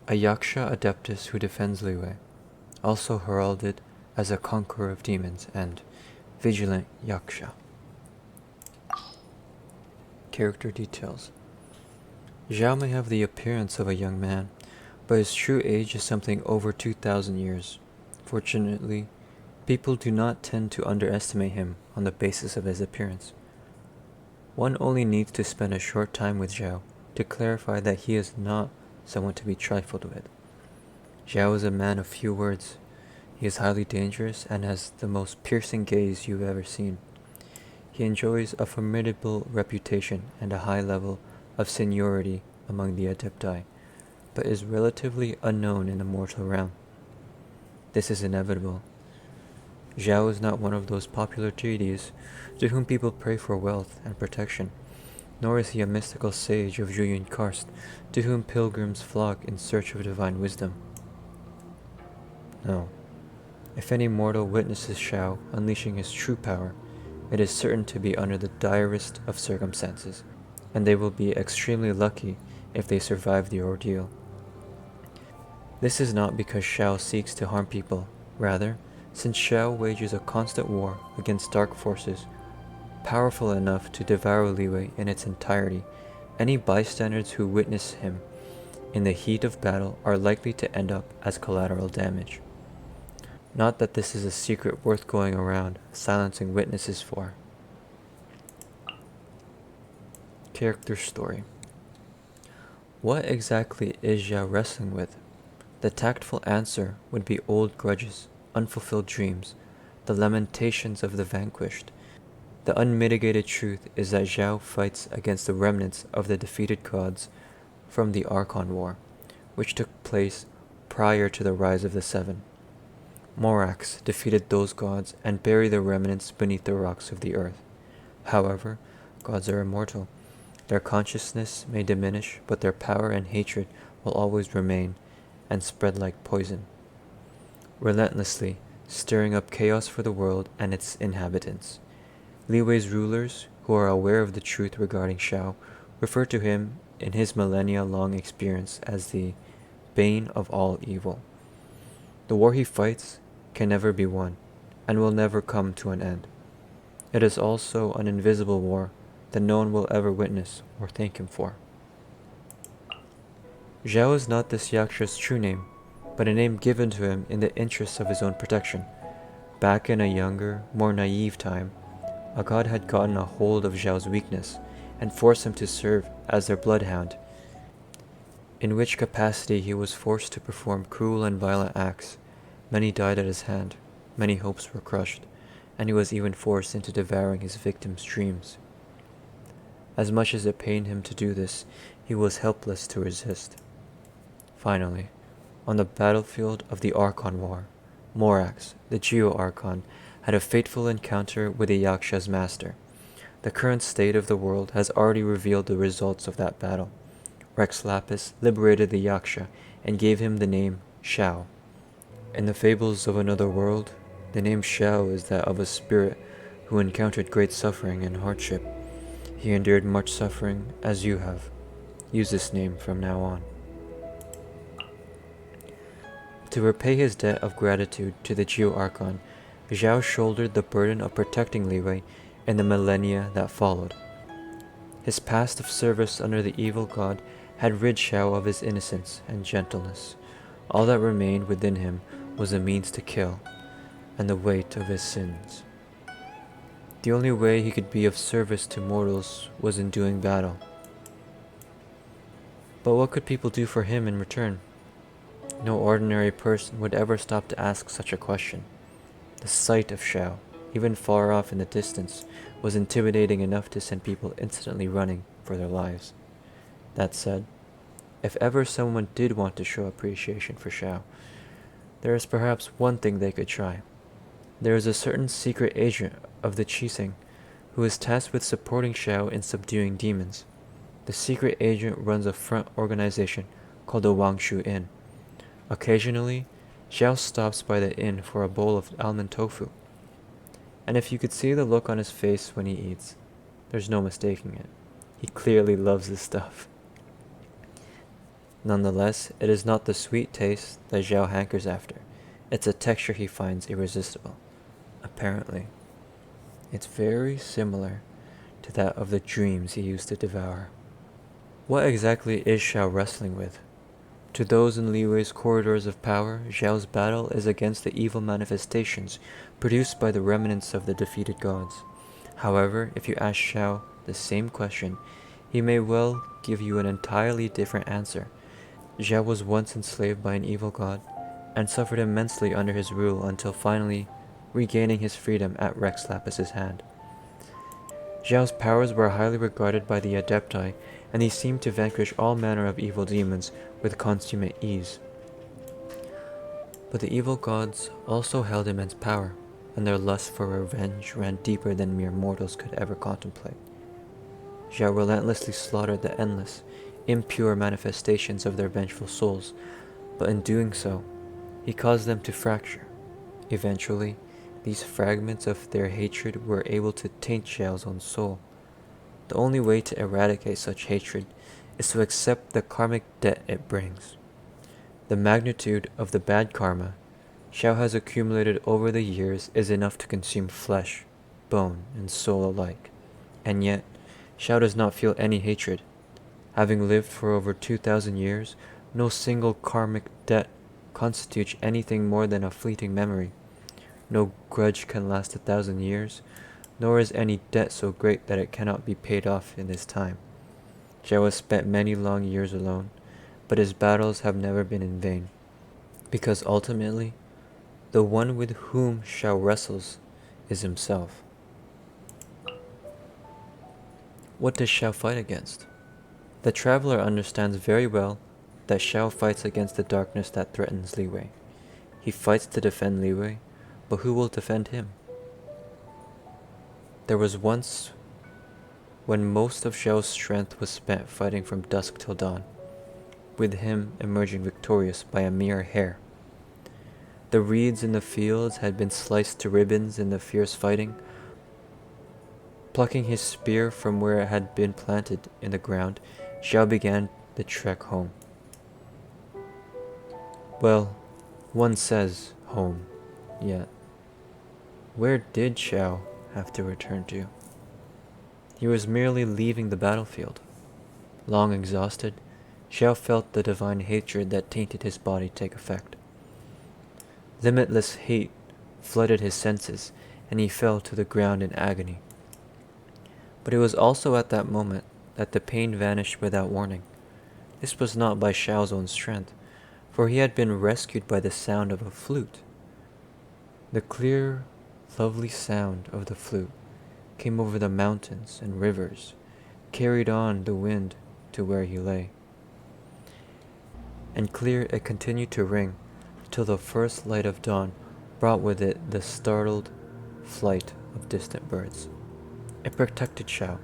a Yaksha adeptus who defends Liyue, also heralded as a conqueror of demons and vigilant Yaksha. Character details. Xiao may have the appearance of a young man, but his true age is something over 2,000 years. Fortunately, people do not tend to underestimate him on the basis of his appearance. One only needs to spend a short time with Xiao to clarify that he is not someone to be trifled with. Xiao is a man of few words. He is highly dangerous and has the most piercing gaze you've ever seen. He enjoys a formidable reputation and a high level of seniority among the Adepti, but is relatively unknown in the mortal realm. This is inevitable. Xiao is not one of those popular deities to whom people pray for wealth and protection, nor is he a mystical sage of Zhuyun Karst to whom pilgrims flock in search of divine wisdom. No. If any mortal witnesses Shao unleashing his true power, it is certain to be under the direst of circumstances, and they will be extremely lucky if they survive the ordeal. This is not because Shao seeks to harm people. Rather, since Shao wages a constant war against dark forces, powerful enough to devour Liyue in its entirety, any bystanders who witness him in the heat of battle are likely to end up as collateral damage. Not that this is a secret worth going around silencing witnesses for. Character story. What exactly is Xiao wrestling with? The tactful answer would be old grudges, unfulfilled dreams, the lamentations of the vanquished. The unmitigated truth is that Xiao fights against the remnants of the defeated gods from the Archon War, which took place prior to the rise of the Seven. Morax defeated those gods and buried their remnants beneath the rocks of the earth. However, gods are immortal. Their consciousness may diminish, but their power and hatred will always remain and spread like poison, relentlessly stirring up chaos for the world and its inhabitants. Liyue's rulers, who are aware of the truth regarding Shao, refer to him in his millennia-long experience as the bane of all evil. The war he fights can never be won, and will never come to an end. It is also an invisible war that no one will ever witness or thank him for. Xiao is not this Yaksha's true name, but a name given to him in the interests of his own protection. Back in a younger, more naive time, a god had gotten a hold of Xiao's weakness and forced him to serve as their bloodhound, in which capacity he was forced to perform cruel and violent acts. Many died at his hand, many hopes were crushed, and he was even forced into devouring his victims' dreams. As much as it pained him to do this, he was helpless to resist. Finally, on the battlefield of the Archon War, Morax, the Geo-Archon, had a fateful encounter with the Yaksha's master. The current state of the world has already revealed the results of that battle. Rex Lapis liberated the Yaksha and gave him the name Shao. In the fables of another world, the name Shao is that of a spirit who encountered great suffering and hardship. He endured much suffering as you have. Use this name from now on. To repay his debt of gratitude to the Geo-Archon, Xiao shouldered the burden of protecting Liyue in the millennia that followed. His past of service under the evil god had rid Xiao of his innocence and gentleness. All that remained within him was a means to kill, and the weight of his sins. The only way he could be of service to mortals was in doing battle. But what could people do for him in return? No ordinary person would ever stop to ask such a question. The sight of Shao, even far off in the distance, was intimidating enough to send people instantly running for their lives. That said, if ever someone did want to show appreciation for Shao, there is perhaps one thing they could try. There is a certain secret agent of the Qixing who is tasked with supporting Shao in subduing demons. The secret agent runs a front organization called the Wangshu Inn. Occasionally, Xiao stops by the inn for a bowl of almond tofu. And if you could see the look on his face when he eats, there's no mistaking it. He clearly loves this stuff. Nonetheless, it is not the sweet taste that Xiao hankers after. It's a texture he finds irresistible. Apparently, it's very similar to that of the dreams he used to devour. What exactly is Xiao wrestling with? To those in Liwei's corridors of power, Xiao's battle is against the evil manifestations produced by the remnants of the defeated gods. However, if you ask Xiao the same question, he may well give you an entirely different answer. Xiao was once enslaved by an evil god, and suffered immensely under his rule until finally regaining his freedom at Rex Lapis's hand. Xiao's powers were highly regarded by the Adepti, and he seemed to vanquish all manner of evil demons with consummate ease. But the evil gods also held immense power, and their lust for revenge ran deeper than mere mortals could ever contemplate. Xiao relentlessly slaughtered the endless, impure manifestations of their vengeful souls, but in doing so, he caused them to fracture. Eventually, these fragments of their hatred were able to taint Xiao's own soul. The only way to eradicate such hatred is to accept the karmic debt it brings. The magnitude of the bad karma Xiao has accumulated over the years is enough to consume flesh, bone, and soul alike. And yet, Xiao does not feel any hatred. Having lived for over 2,000 years, no single karmic debt constitutes anything more than a fleeting memory. No grudge can last 1,000 years, nor is any debt so great that it cannot be paid off in this time. Xiao has spent many long years alone, but his battles have never been in vain, because ultimately, the one with whom Xiao wrestles is himself. What does Xiao fight against? The traveler understands very well that Xiao fights against the darkness that threatens Liwei. He fights to defend Liwei, but who will defend him? There was once when most of Xiao's strength was spent fighting from dusk till dawn, with him emerging victorious by a mere hair. The reeds in the fields had been sliced to ribbons in the fierce fighting. Plucking his spear from where it had been planted in the ground, Xiao began the trek home. Well, one says home, yet where did Xiao have to return to? He was merely leaving the battlefield. Long exhausted, Xiao felt the divine hatred that tainted his body take effect. Limitless hate flooded his senses, and he fell to the ground in agony. But it was also at that moment that the pain vanished without warning. This was not by Xiao's own strength, for he had been rescued by the sound of a flute. The clear, lovely sound of the flute came over the mountains and rivers, carried on the wind to where he lay. And clear it continued to ring till the first light of dawn brought with it the startled flight of distant birds. It protected Xiao,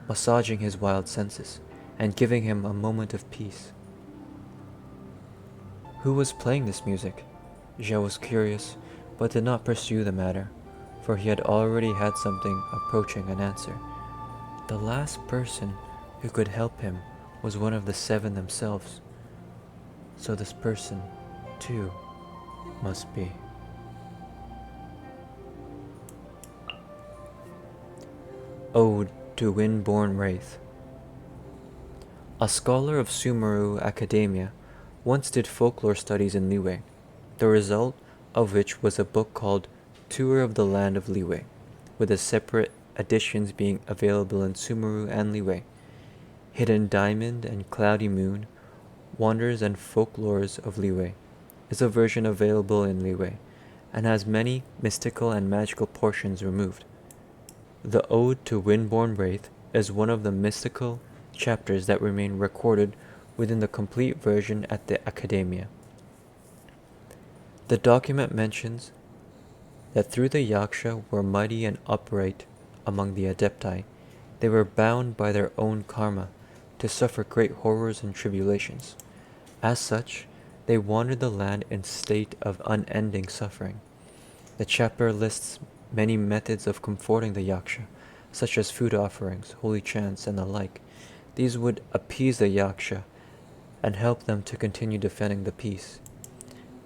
massaging his wild senses and giving him a moment of peace. Who was playing this music? Xiao was curious, but did not pursue the matter, for he had already had something approaching an answer. The last person who could help him was one of the seven themselves. So this person, too, must be. Ode to Windborne Wraith. A scholar of Sumeru Academia once did folklore studies in Liwei, the result of which was a book called Tour of the Land of Liwei, with the separate editions being available in Sumeru and Liwei. Hidden Diamond and Cloudy Moon, Wonders and Folklores of Liwei is a version available in Liwei, and has many mystical and magical portions removed. The Ode to Windborne Wraith is one of the mystical chapters that remain recorded within the complete version at the Academia. The document mentions that through the Yaksha were mighty and upright among the Adepti, they were bound by their own karma to suffer great horrors and tribulations. As such, they wandered the land in state of unending suffering. The chapter lists many methods of comforting the Yaksha, such as food offerings, holy chants, and the like. These would appease the Yaksha and help them to continue defending the peace.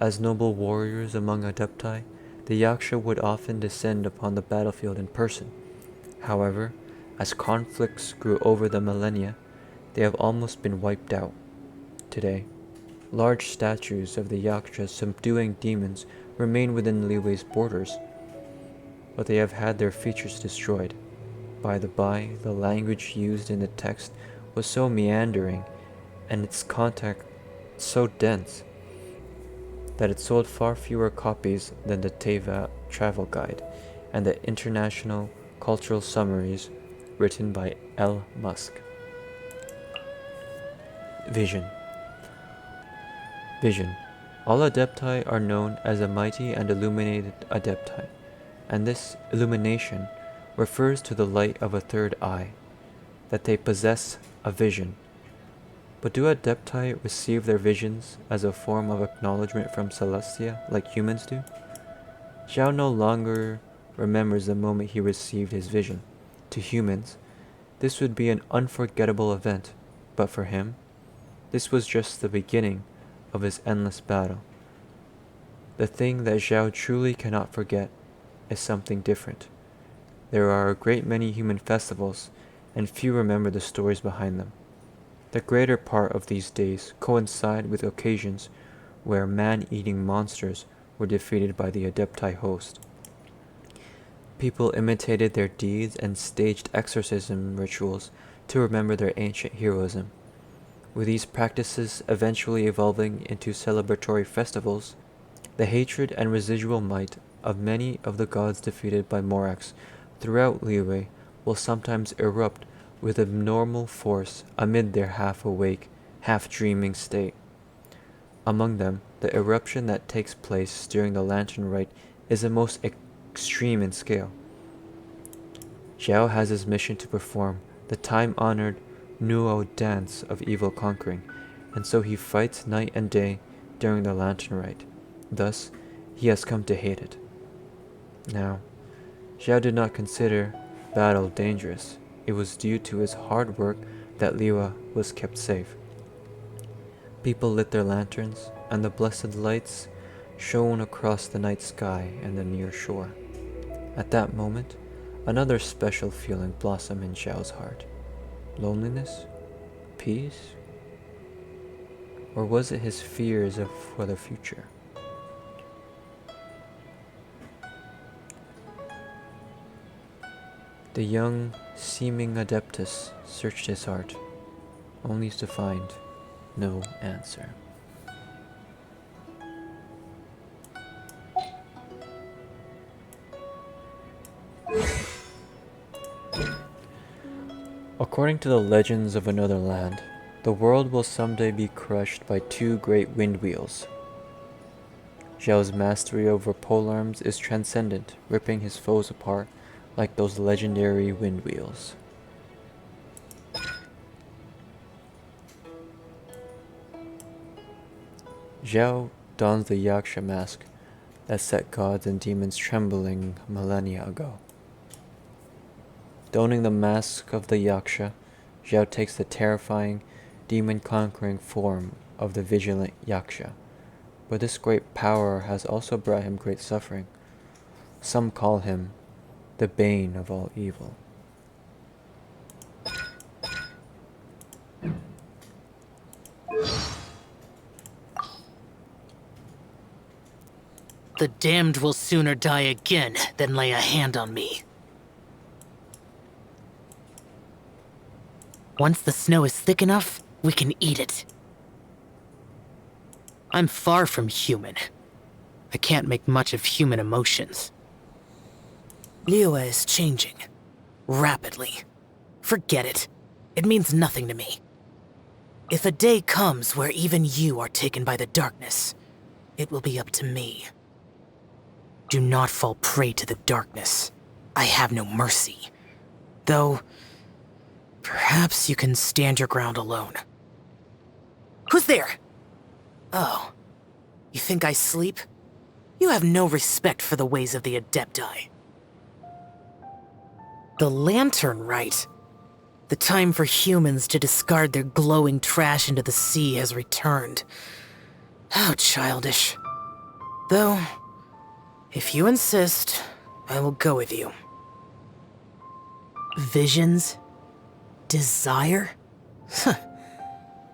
As noble warriors among Adepti, the Yaksha would often descend upon the battlefield in person. However, as conflicts grew over the millennia, they have almost been wiped out. Today, large statues of the Yaksha subduing demons remain within Liyue's borders, but they have had their features destroyed. By the by, the language used in the text was so meandering and its content so dense that it sold far fewer copies than the Teva travel guide and the international cultural summaries written by L. Musk. Vision. Vision. All Adepti are known as a mighty and illuminated Adepti, and this illumination refers to the light of a third eye, that they possess a vision. But do Adepti receive their visions as a form of acknowledgement from Celestia, like humans do? Xiao no longer remembers the moment he received his vision. To humans, this would be an unforgettable event, but for him, this was just the beginning of his endless battle. The thing that Xiao truly cannot forget is something different. There are a great many human festivals, and few remember the stories behind them. The greater part of these days coincide with occasions where man-eating monsters were defeated by the Adepti host. People imitated their deeds and staged exorcism rituals to remember their ancient heroism. With these practices eventually evolving into celebratory festivals, the hatred and residual might of many of the gods defeated by Morax throughout Liyue will sometimes erupt with abnormal force amid their half-awake, half-dreaming state. Among them, the eruption that takes place during the Lantern Rite is the most extreme in scale. Xiao has his mission to perform the time-honored Nuo dance of evil conquering, and so he fights night and day during the Lantern Rite. Thus, he has come to hate it. Now, Xiao did not consider battle dangerous. It was due to his hard work that Liyue was kept safe. People lit their lanterns, and the blessed lights shone across the night sky and the near shore. At that moment, another special feeling blossomed in Xiao's heart. Loneliness? Peace? Or was it his fears for the future? The young, seeming Adeptus searched his heart, only to find no answer. According to the legends of another land, the world will someday be crushed by two great wind wheels. Xiao's mastery over polearms is transcendent, ripping his foes apart like those legendary wind wheels. Xiao dons the Yaksha mask that set gods and demons trembling millennia ago. Donning the mask of the Yaksha, Xiao takes the terrifying, demon-conquering form of the vigilant Yaksha. But this great power has also brought him great suffering. Some call him the bane of all evil. The damned will sooner die again than lay a hand on me. Once the snow is thick enough, we can eat it. I'm far from human. I can't make much of human emotions. Liyue is changing. Rapidly. Forget it. It means nothing to me. If a day comes where even you are taken by the darkness, it will be up to me. Do not fall prey to the darkness. I have no mercy. Though, perhaps you can stand your ground alone. Who's there? Oh. You think I sleep? You have no respect for the ways of the Adepti. The Lantern Rite? The time for humans to discard their glowing trash into the sea has returned. How childish. Though, if you insist, I will go with you. Visions? Desire?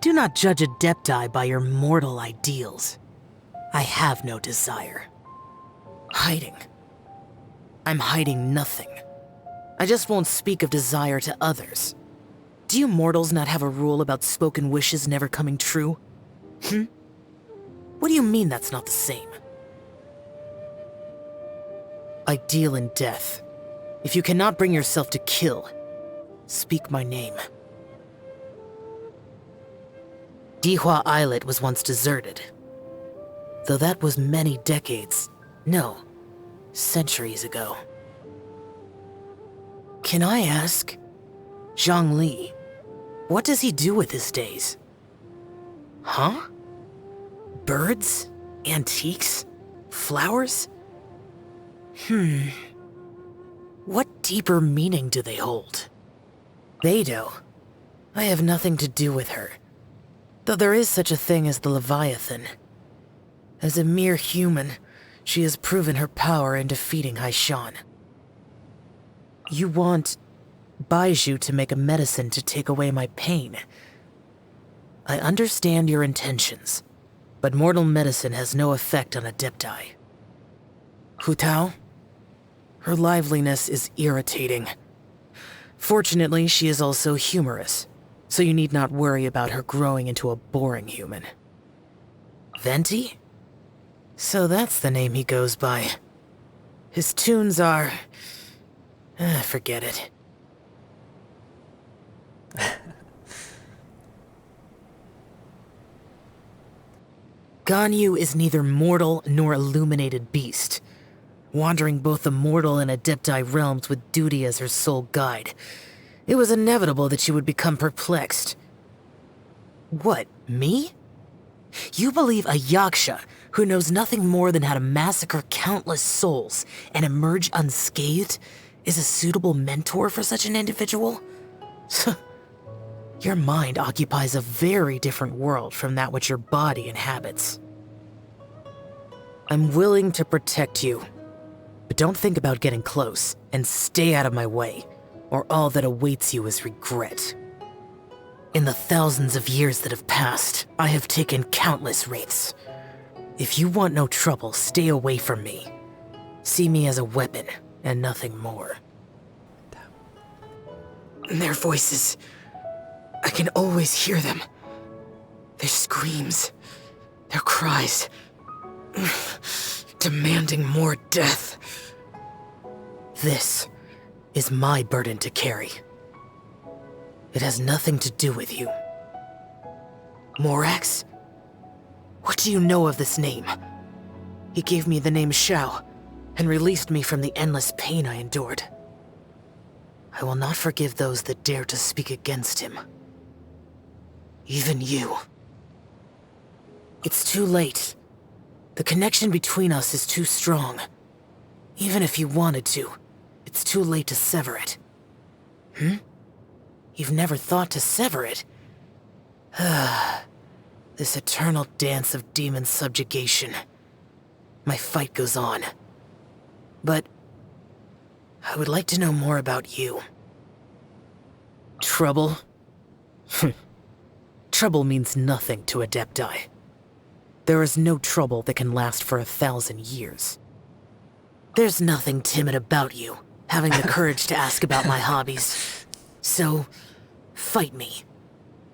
Do not judge Adepti by your mortal ideals. I have no desire. Hiding. I'm hiding nothing. I just won't speak of desire to others. Do you mortals not have a rule about spoken wishes never coming true? What do you mean that's not the same? Ideal in death. If you cannot bring yourself to kill, speak my name. Dihua Islet was once deserted. Though that was many decades, no, centuries ago. Can I ask, Zhang Li, what does he do with his days? Huh? Birds? Antiques? Flowers? What deeper meaning do they hold? Beidou, I have nothing to do with her. Though there is such a thing as the Leviathan. As a mere human, she has proven her power in defeating Haishan. You want Baizhu to make a medicine to take away my pain. I understand your intentions, but mortal medicine has no effect on Adepti. Hu Tao? Her liveliness is irritating. Fortunately, she is also humorous, so you need not worry about her growing into a boring human. Venti? So that's the name he goes by. His tunes are... forget it. Ganyu is neither mortal nor illuminated beast, wandering both the mortal and Adepti realms with duty as her sole guide. It was inevitable that she would become perplexed. What, me? You believe a Yaksha who knows nothing more than how to massacre countless souls and emerge unscathed is a suitable mentor for such an individual? Your mind occupies a very different world from that which your body inhabits. I'm willing to protect you, but don't think about getting close, and stay out of my way, or all that awaits you is regret. In the thousands of years that have passed, I have taken countless wraiths. If you want no trouble, stay away from me. See me as a weapon, and nothing more. Their voices... I can always hear them. Their screams, their cries, demanding more death. This is my burden to carry. It has nothing to do with you. Morax? What do you know of this name? He gave me the name Xiao, and released me from the endless pain I endured. I will not forgive those that dare to speak against him. Even you. It's too late. The connection between us is too strong. Even if you wanted to, it's too late to sever it. You've never thought to sever it? This eternal dance of demon subjugation. My fight goes on. But I would like to know more about you. Trouble? Trouble means nothing to Adepti. There is no trouble that can last for 1,000 years. There's nothing timid about you, having the courage to ask about my hobbies. So, fight me.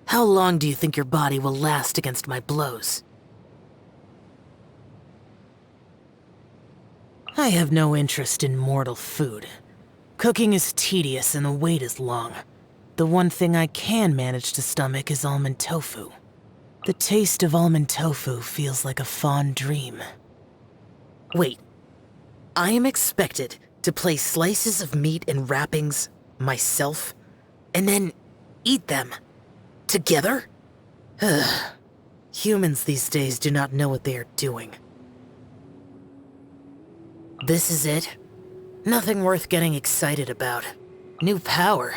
How long do you think your body will last against my blows? I have no interest in mortal food. Cooking is tedious and the wait is long. The one thing I can manage to stomach is almond tofu. The taste of almond tofu feels like a fond dream. Wait, I am expected to place slices of meat in wrappings myself, and then eat them together? Humans these days do not know what they are doing. This is it? Nothing worth getting excited about. New power.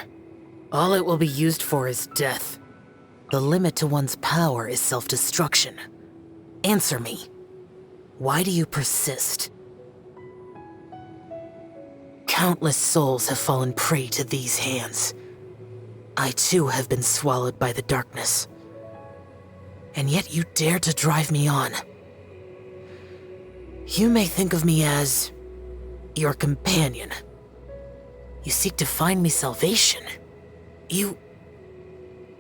All it will be used for is death. The limit to one's power is self-destruction. Answer me. Why do you persist? Countless souls have fallen prey to these hands. I too have been swallowed by the darkness. And yet you dare to drive me on. You may think of me as your companion. You seek to find me salvation. You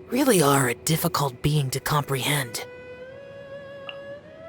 really are a difficult being to comprehend.